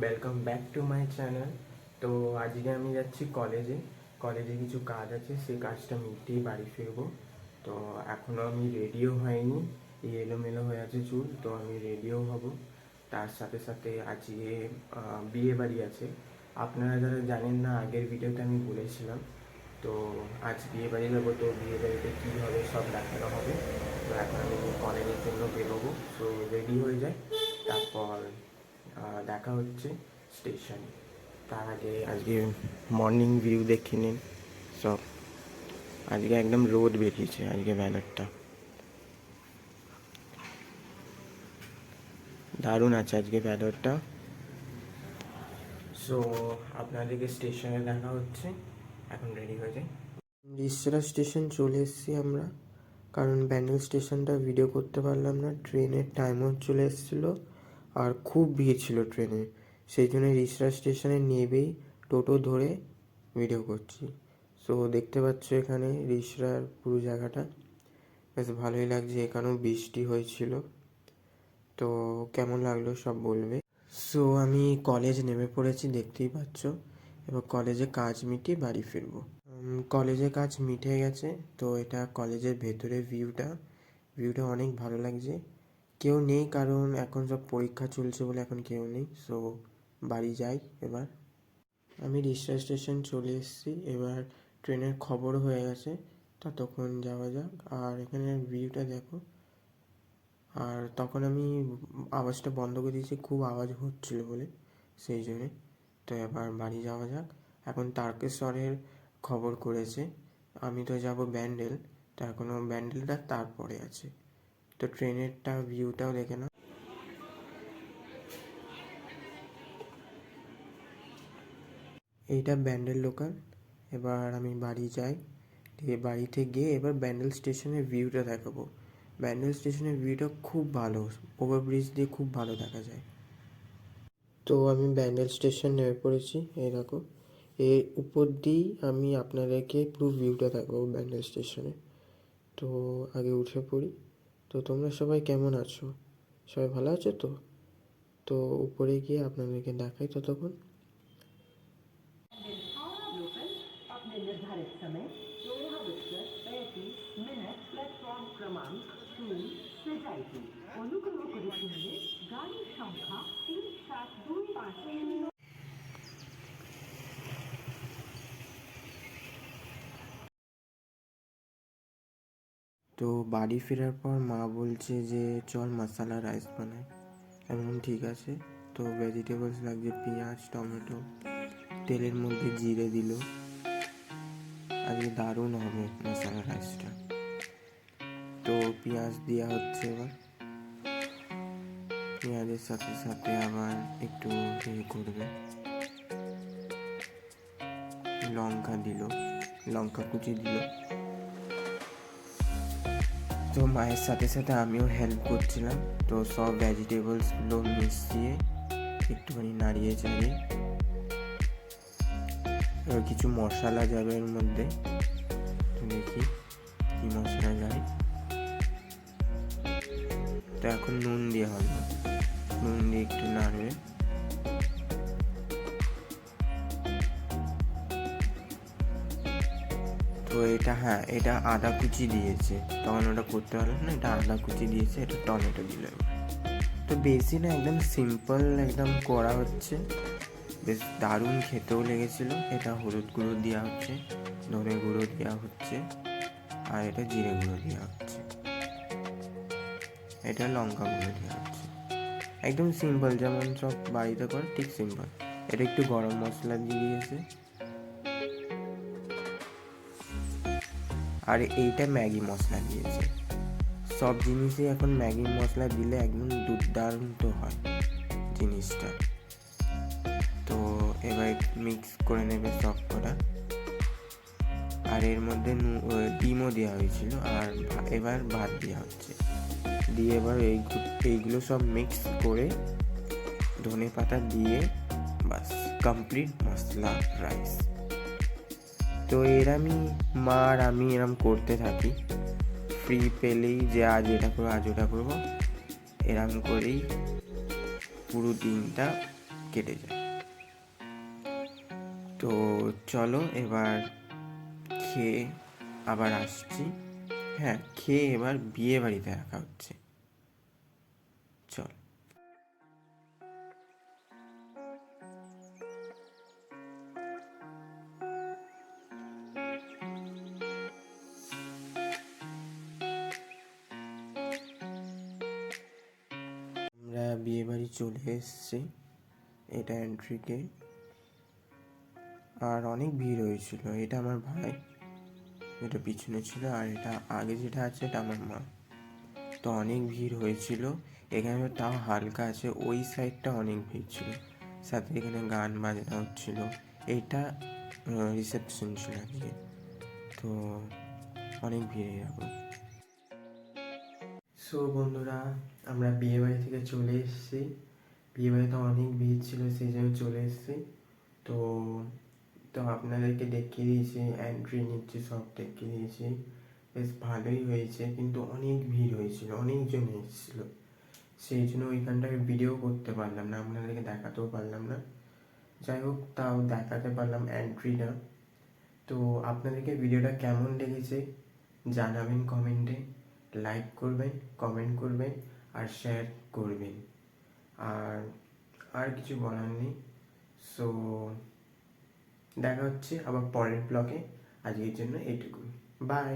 Welcome back to my channel. তো আজকে আমি যাচ্ছি কলেজে কিছু কাজ আছে, সেই কাজটা মিটিয়ে বাড়ি ফিরবো। তো এখনও আমি রেডিও হয়নি, এই এলোমেলো হয়ে আছে চুল, তো আমি রেডিও হব। তার সাথে সাথে আজকে বিয়ে বাড়ি আছে। আপনারা যারা জানেন না, আগের ভিডিওতে আমি বলেছিলাম। তো আজ বিয়ে বাড়ি যাবো, তো বিয়ে বাড়িতে কী হবে সব দেখানো হবে। তো এখন আমি কলেজের জন্য বেরোবো, তো রেডি হয়ে যায়, তারপর দেখা হচ্ছে স্টেশনে। তার আগে আজকে মর্নিং ভিউ দেখে নিন সব। আজকে একদম রোদ বেরিয়েছে, আজকে ব্যানারটা দারুণ আছে আজকে ব্যানারটা। সো আপনাদেরকে স্টেশনে দেখা হচ্ছে, এখন রেডি হয়ে যাই। রিসরা স্টেশন চলে এসেছি আমরা, কারণ ব্যান্ডেল স্টেশনটা ভিডিও করতে পারলাম না, ট্রেনের টাইমও চলে এসেছিলো আর খুব ভিড় ছিল ট্রেনে। সেই জন্য রিসরা স্টেশনে নেবেই টোটো ধরে ভিডিও করছি। সো দেখতে পাচ্ছ এখানে রিসরার পুরো জায়গাটা বেশ ভালোই লাগছে, এখানেও বৃষ্টি হয়েছিল। তো কেমন লাগলো সব বলবে। সো আমি কলেজ নেমে পড়েছি, দেখতেই পাচ্ছ। এবার কলেজে কাজ মিটিয়ে বাড়ি ফিরবো। কলেজে কাজ মিটে গেছে, তো এটা কলেজের ভেতরে ভিউটা অনেক ভালো লাগছে। কেউ নেই, কারণ এখন সব পরীক্ষা চলছে বলে এখন কেউ নেই। সো বাড়ি যাই এবার। আমি রিসরা স্টেশন চলে এসেছি, এবার ট্রেনের খবর হয়ে গেছে, ততক্ষণ যাওয়া যাক। আর এখানে ভিউটা দেখো। আর তখন আমি আওয়াজটা বন্ধ করে দিয়েছি, খুব আওয়াজ হচ্ছিলো বলে, সেই জন্যে। তো এবার বাড়ি যাওয়া যাক। এখন তারকেশ্বরের খবর করেছে, আমি তো যাব ব্যান্ডেল, তো এখনও ব্যান্ডেলটা তারপরে আছে। তো ট্রেনেরটা ভিউটাও দেখে না। এইটা ব্যান্ডেল লোকাল। এবার আমি বাড়ি যাই, দিয়ে বাড়িতে গিয়ে এবার ব্যান্ডেল স্টেশনের ভিউটা দেখাবো। ব্যান্ডেল স্টেশনের ভিউটা খুব ভালো, ওভারব্রিজ দিয়ে খুব ভালো দেখা যায়। তো আমি ব্যান্ডেল স্টেশন নেমে পড়েছি, এই দেখো। এর উপর দিয়েই আমি আপনাদেরকে পুরো ভিউটা দেখাবো ব্যান্ডেল স্টেশনে। তো আগে উঠে পড়ি। তো তোমরা সবাই কেমন আছো? সবাই ভালো আছো তো? তো উপরে গিয়ে আপনাদেরকে দেখাই ততক্ষণ। अपने निर्धारित समय 13:35 প্ল্যাটফর্ম ক্রমাঙ্ক 2 से जाएगी। অনুগ্রহ করে শুনলে গাড়ির সংখ্যা 3725। তো বাড়ি ফেরার পর মা বলছে যে চল মশলা রাইস বানাই। আমি বললাম ঠিক আছে। তো ভেজিটেবলস লাগছে, পেঁয়াজ, টমেটো, তেলের মধ্যে জিরে দিল। আজকে দারুণ হবে মশলা রাইসটা। তো পেঁয়াজ দেওয়া হচ্ছে, এবার পেঁয়াজের সাথে সাথে আবার একটু করবে, লঙ্কা দিল, লঙ্কা কুচি দিল। তো মায়ের সাথে সাথে আমিও হেল্প করছিলাম। তো সব ভেজিটেবলসগুলো মিশিয়ে একটুখানি নাড়িয়ে চাড়িয়ে এবার কিছু মশলা যাবে এর মধ্যে। দেখি কী মশলা যায়। তো এখন নুন দিয়ে হবে, নুন দিয়ে একটু নাড়বে। তো এটা আদা কুচি দিয়েছে, তখন ওটা করতে পারলাম না, এটা আদা কুচি দিয়েছে, এটা টমেটো দিল। তো বেশি না, একদম সিম্পল একদম করা হচ্ছে, বেশ দারুণ খেতেও লেগেছিলো। এটা হলুদ গুঁড়ো দেওয়া হচ্ছে, ধনে গুঁড়ো দেওয়া হচ্ছে, আর এটা জিরে গুঁড়ো দেওয়া হচ্ছে, এটা লঙ্কা গুঁড়ো দেওয়া হচ্ছে। একদম সিম্পল, যেমন সব বাড়িতে করে ঠিক সিম্পল। এটা একটু গরম মশলা দিয়ে দিয়েছে, আর এইটা ম্যাগি মশলা দিয়েছে। সব জিনিসই এখন ম্যাগি মশলা দিলে একদম দুর্দান্ত হয় জিনিসটা। তো এবার মিক্স করে নেবে সব কটা। আর এর মধ্যে ডিমও দেওয়া হয়েছিল, আর এবার ভাত দেওয়া হচ্ছে। দিয়ে এবার এইগুলো সব মিক্স করে ধনে পাতা দিয়ে বাস কমপ্লিট মশলা রাইস। তো মা আর আমি এরম করতে থাকি, ফ্রি পেলেই যে আজ এটা করবো আজ ওটা করবো, এরম করেই পুরো দিনটা কেটে যায়। তো চলো এবার খেয়ে আবার আসছি। হ্যাঁ, খেয়ে এবার বিয়ে বাড়িতে দেখা হচ্ছে। চল। আমরা বিয়ে বাড়ি চলে এসেছি, এটা এন্ট্রি গেট। আর অনেক ভিড় হয়েছিল। এটা আমার ভাই, এটা পিছনে ছিল, আর এটা আগে যেটা আছে এটা আমার মা। তো অনেক ভিড় হয়েছিল। এখানে তাও হালকা আছে, ওই সাইডটা অনেক ভিড় ছিল। সাথে এখানে গান বাজনা হচ্ছিল। এইটা রিসেপশন ছিল আজকে। তো অনেক ভিড় এরকম। সো বন্ধুরা, আমরা বিয়ে বাড়ি থেকে চলে এসেছি। বিয়ে বাড়িতে অনেক ভিড় ছিল, সেই জন্য চলে এসেছি। তো তো আপনাদেরকে দেখিয়ে দিয়েছি, এন্ট্রি নিচ্ছি, সব দেখিয়ে দিয়েছি। বেশ ভালোই হয়েছে, কিন্তু অনেক ভিড় হয়েছিল, অনেকজন এসেছিলো। সেই জন্য ওইখানটায় ভিডিও করতে পারলাম না, আপনাদেরকে দেখাতেও পারলাম না। যাই হোক, তাও দেখাতে পারলাম এন্ট্রিটা। তো আপনাদেরকে ভিডিওটা কেমন লেগেছে জানাবেন কমেন্টে। লাইক করবেন, কমেন্ট করবেন, আর শেয়ার করবেন। আর আর কিছু বলার নেই। সো দেখা হচ্ছে আবার পরের ব্লগে। আজকের জন্য এইটুকুই। বাই।